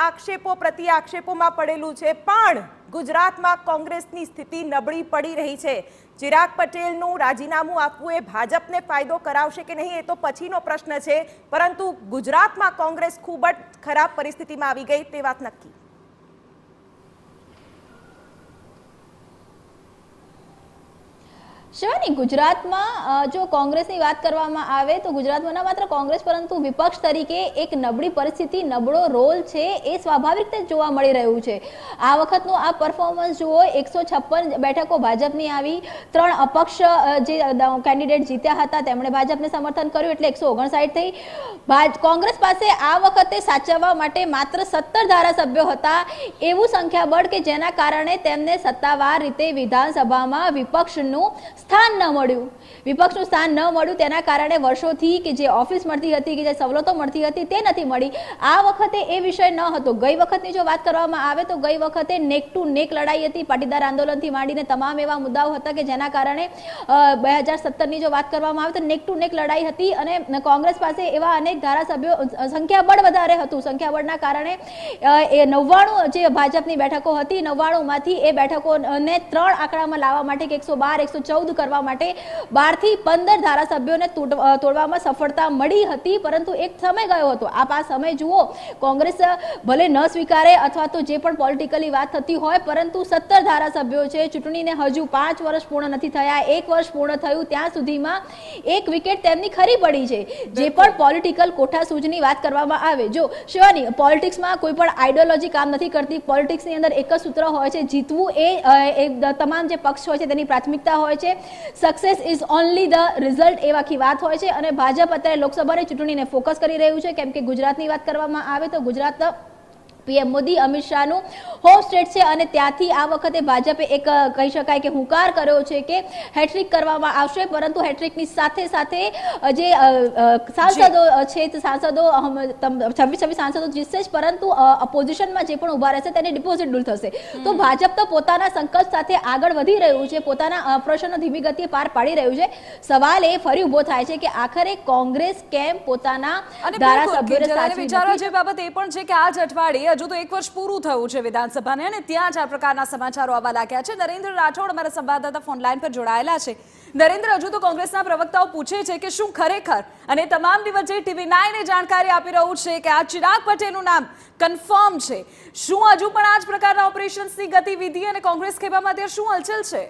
આક્ષેપો પ્રતિ આક્ષેપોમાં પડેલું છે, પણ ગુજરાતમાં કોંગ્રેસની સ્થિતિ નબળી પડી રહી છે. ચિરાગ પટેલનું રાજીનામું આપવું એ ભાજપને ફાયદો કરાવશે કે નહીં એ તો પછીનો પ્રશ્ન છે, પરંતુ ગુજરાતમાં કોંગ્રેસ ખૂબ જ ખરાબ પરિસ્થિતિમાં આવી ગઈ તે વાત નક્કી. શિવાની, ગુજરાતમાં જો કોંગ્રેસની વાત કરવામાં આવે તો ગુજરાતમાં ન માત્ર કોંગ્રેસ પરંતુ વિપક્ષ તરીકે એક નબળી પરિસ્થિતિ, નબળો રોલ છે એ સ્વાભાવિક રીતે જોવા મળી રહ્યું છે. આ વખતનું આ પરફોર્મન્સ જુઓ, 156 બેઠકો ભાજપની આવી, 3 અપક્ષ જે કેન્ડિડેટ જીત્યા હતા તેમણે ભાજપને સમર્થન કર્યું એટલે 159 થઈ. કોંગ્રેસ પાસે આ વખતે સાચવવા માટે માત્ર 17 ધારાસભ્યો હતા, એવું સંખ્યાબળ કે જેના કારણે તેમને સત્તાવાર રીતે વિધાનસભામાં વિપક્ષનું સ્થાન ન મળ્યું. વિપક્ષનું સ્થાન ન મળ્યું તેના કારણે વર્ષોથી કે જે ઓફિસ મળતી હતી, કે જે સવલતો મળતી હતી તે નથી મળી. આ વખતે એ વિષય ન હતો. ગઈ વખતની જો વાત કરવામાં આવે તો ગઈ વખતે નેક ટુ નેક લડાઈ હતી, પાટીદાર આંદોલનથી માંડીને તમામ એવા મુદ્દાઓ હતા કે જેના કારણે 2017ની જો વાત કરવામાં આવે તો નેક ટુ નેક લડાઈ હતી અને કોંગ્રેસ પાસે એવા અનેક ધારાસભ્યો, સંખ્યાબળ વધારે હતું. સંખ્યાબળના કારણે એ 99 જે ભાજપની બેઠકો હતી, 99માંથી એ બેઠકોને 3 આંકડામાં લાવવા માટે કે 112, 114 કરવા માટે 12 થી 15 ધારાસભ્યોને તોડવામાં સફળતા મળી હતી, પરંતુ એક સમય ગયો હતો. આપ આ સમય જુઓ, કોંગ્રેસ ભલે ન સ્વીકારે અથવા તો જે પણ પોલિટિકલી વાત થતી હોય, પરંતુ 17 ધારાસભ્યો છે. ચૂંટણીને હજુ 5 વર્ષ પૂર્ણ નથી થયા, 1 વર્ષ પૂર્ણ થયું ત્યાં સુધીમાં 1 વિકેટ તેમની ખરી પડી છે. જે પણ પોલિટિકલ કોઠાસૂઝની વાત કરવામાં આવે, જો શિવાની, પોલિટિક્સમાં કોઈ પણ આઈડિયોલોજી કામ નથી કરતી. પોલિટિક્સની અંદર એક જ સૂત્ર હોય છે, જીતવું એ તમામ જે પક્ષ હોય છે તેની પ્રાથમિકતા હોય છે. Success is only the result, એ આખી વાત હોય છે. અને ભાજપ અત્યારે લોકસભાની ચૂંટણીને ફોકસ કરી રહ્યું છે, કેમ કે ગુજરાતની વાત કરવામાં આવે તો ગુજરાત પીએમ મોદી, અમિત શાહનું હોમ સ્ટેટ છે અને ત્યાંથી આ વખતે ભાજપે એક કહી શકાય કે હુંકાર કર્યો છે કે હેટ્રિક કરવામાં આવશે, પરંતુ હેટ્રિકની સાથે સાથે જે સાંસદો છે તે સાંસદો 26 સાંસદો જીતશે જ, પરંતુ ઓપોઝિશનમાં જે પણ ઉભા રહેશે તેને ડિપોઝિટ દૂર થશે. તો ભાજપ તો પોતાના સંકલ્પ સાથે આગળ વધી રહ્યું છે, પોતાના પ્રશ્નો ધીમી ગતિએ પાર પાડી રહ્યું છે. સવાલ એ ફરી ઉભો થાય છે કે આખરે કોંગ્રેસ કેમ પોતાના ધારાસભ્યોને સાચવી વિચારવા જે બાબત એ પણ છે કે આ જ અઠવાડિયે હજુ તો 1 વર્ષ પૂરું થયું છે વિધાનસભાને અને ત્યાં જ આ પ્રકારના સમાચારો આવવા લાગ્યા છે. નરેન્દ્ર રાઠોડ અમારા સંવાદદાતા ફોન લાઈન પર જોડાયેલા છે. નરેન્દ્ર, હજુ તો કોંગ્રેસના પ્રવક્તાઓ પૂછે છે કે શું ખરેખર, અને તમામ દિવસ જે TV9 જાણકારી આપી રહ્યું છે કે આ ચિરાગ પટેલનું નામ કન્ફર્મ છે, શું હજુ પણ આ જ પ્રકારના ઓપરેશન્સની ગતિવિધિ અને કોંગ્રેસ ખેપામાં અત્યારે શું હલચલ છે?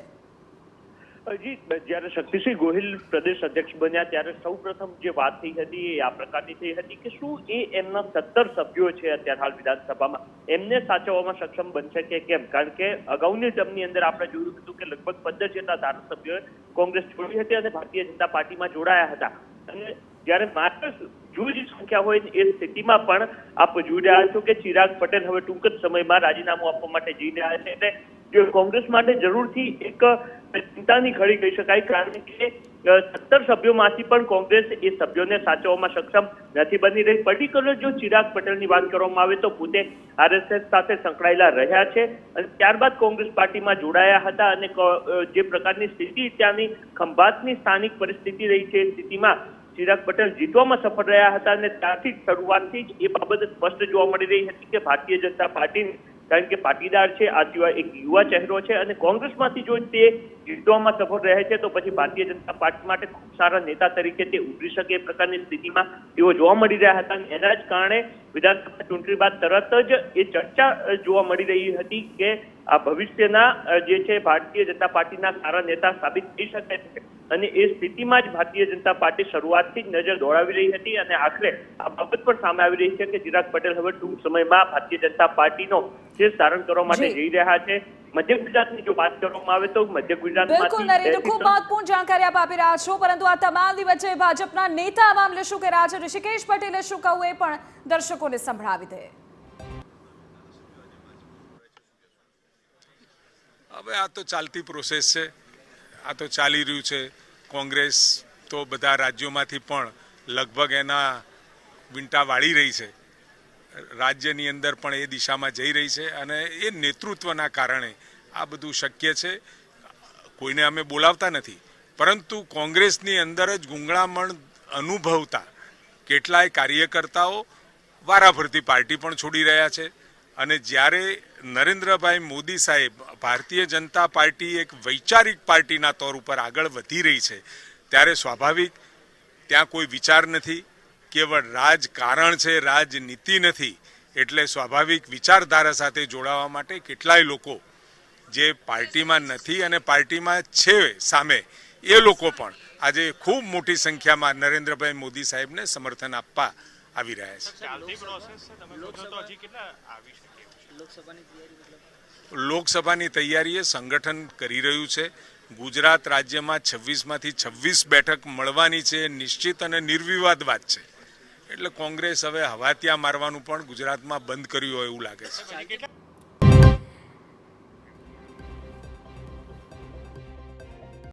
જી, જ્યારે શક્તિસિંહ ગોહિલ પ્રદેશ અધ્યક્ષ બન્યા ત્યારે સૌ પ્રથમ જે વાત થઈ હતી એ આ પ્રકારની થઈ હતી કે શું એ એમના 17 સભ્યો છે અત્યારે હાલ વિધાનસભામાં, એમને સાચવવામાં સક્ષમ બનશે કે કેમ? કારણ કે અગાઉની ટર્મની અંદર આપણે જોયું હતું કે લગભગ 15 જેટલા ધારાસભ્યોએ કોંગ્રેસ છોડી હતી અને ભારતીય જનતા પાર્ટીમાં જોડાયા હતા. અને જ્યારે માત્ર જૂજ સંખ્યા હોય એ સ્થિતિમાં પણ આપ જોઈ રહ્યા છો કે ચિરાગ પટેલ હવે ટૂંક જ સમયમાં રાજીનામું આપવા માટે જઈ રહ્યા છે. એટલે કોંગ્રેસ માટે જરૂરથી એક ચિંતાની ઘડી કહી શકાય, કારણ કે 17 સભ્યોમાંથી પણ કોંગ્રેસ એ સભ્યોને સાચવવામાં સક્ષમ નથી બની રહી. પર્ટિક્યુલર જો ચિરાગ પટેલની વાત કરવામાં આવે તો પોતે RSS સાથે સંકળાયેલા રહ્યા છે અને ત્યારબાદ કોંગ્રેસ પાર્ટીમાં જોડાયા હતા અને જે પ્રકારની સ્થિતિ ત્યાંની ખંભાતની સ્થાનિક પરિસ્થિતિ રહી છે એ સ્થિતિમાં ચિરાગ પટેલ જીતવામાં સફળ રહ્યા હતા અને ત્યારથી શરૂઆતથી જ એ બાબત સ્પષ્ટ જોવા મળી રહી હતી કે ભારતીય જનતા પાર્ટી, કારણ કે પાટીદાર છે, આ સિવાય એક યુવા ચહેરો છે અને કોંગ્રેસમાંથી જો તે જીતવામાં સફળ રહે છે તો પછી ભારતીય જનતા પાર્ટી માટે ખૂબ સારા નેતા તરીકે તે ઉભરી શકે એ પ્રકારની સ્થિતિમાં તેઓ જોવા મળી રહ્યા હતા. એના જ કારણે વિધાનસભા ચૂંટણી બાદ તરત જ એ ચર્ચા જોવા મળી રહી હતી કે આ ભવિષ્યના જે છે ભારતીય જનતા પાર્ટીના સારા નેતા સાબિત થઈ શકે છે. અને એ સ્થિતિમાં જ ભારતીય જનતા પાર્ટી શરૂઆતથી જ નજર દોડાવી રહી હતી અને આખરે આ બાબત પણ સામે આવી રહી છે કે ચિરાગ પટેલ હવે ટૂંક સમયમાં ભારતીય જનતા પાર્ટીનો જે ધારણ કરવા માટે જઈ રહ્યા છે. મધ્ય ગુજરાતની જો વાત કરવામાં આવે તો મધ્ય ગુજરાતમાં નરેન્દ્ર, ખૂબ મહત્વપૂર્ણ જાણકારી આપ આપી રહ્યા છો, પરંતુ આ તમામની વચ્ચે ભાજપના નેતા આ મામલે શું કહી રહ્યા છે, ઋષિકેશ પટેલે શું કહ્યું એ પણ દર્શકોને સંભળાવી દે. હવે આ તો ચાલતી પ્રોસેસ છે, આ તો ચાલી રહ્યું છે. કોંગ્રેસ તો બધા રાજ્યોમાંથી પણ લગભગ એના વીંટા વાળી રહી છે, રાજ્યની અંદર પણ એ દિશામાં જઈ રહી છે અને એ નેતૃત્વના કારણે આ બધું શક્ય છે. કોઈને અમે બોલાવતા નથી, પરંતુ કોંગ્રેસની અંદર જ ગૂંગળામણ અનુભવતા કેટલાય કાર્યકર્તાઓ વારાફરતી પાર્ટી પણ છોડી રહ્યા છે અને જ્યારે નરેન્દ્રભાઈ મોદી સાહેબ ભારતીય જનતા પાર્ટી એક વૈચારિક પાર્ટીના તौर ઉપર આગળ વધી રહી છે ત્યારે સ્વાભાવિક ત્યાં કોઈ વિચાર નથી, કેવળ રાજકારણ છે, રાજનીતિ નથી. એટલે સ્વાભાવિક વિચારધારા સાથે જોડાવા માટે કેટલાય લોકો જે પાર્ટીમાં નથી અને પાર્ટીમાં છે સામે એ લોકો પણ આજે ખૂબ મોટી સંખ્યામાં નરેન્દ્રભાઈ મોદી સાહેબને સમર્થન આપવા આવી રહ્યા છે. લોકસભાની તૈયારીએ સંગઠન કરી રહ્યું છે. ગુજરાત રાજ્યમાં 26માંથી 26 બેઠક મળવાની છે, નિશ્ચિત અને નિર્વિવાદ વાત છે. એટલે કોંગ્રેસ હવે હવાતિયા મારવાનું પણ ગુજરાતમાં બંધ કર્યું હોય એવું લાગે છે.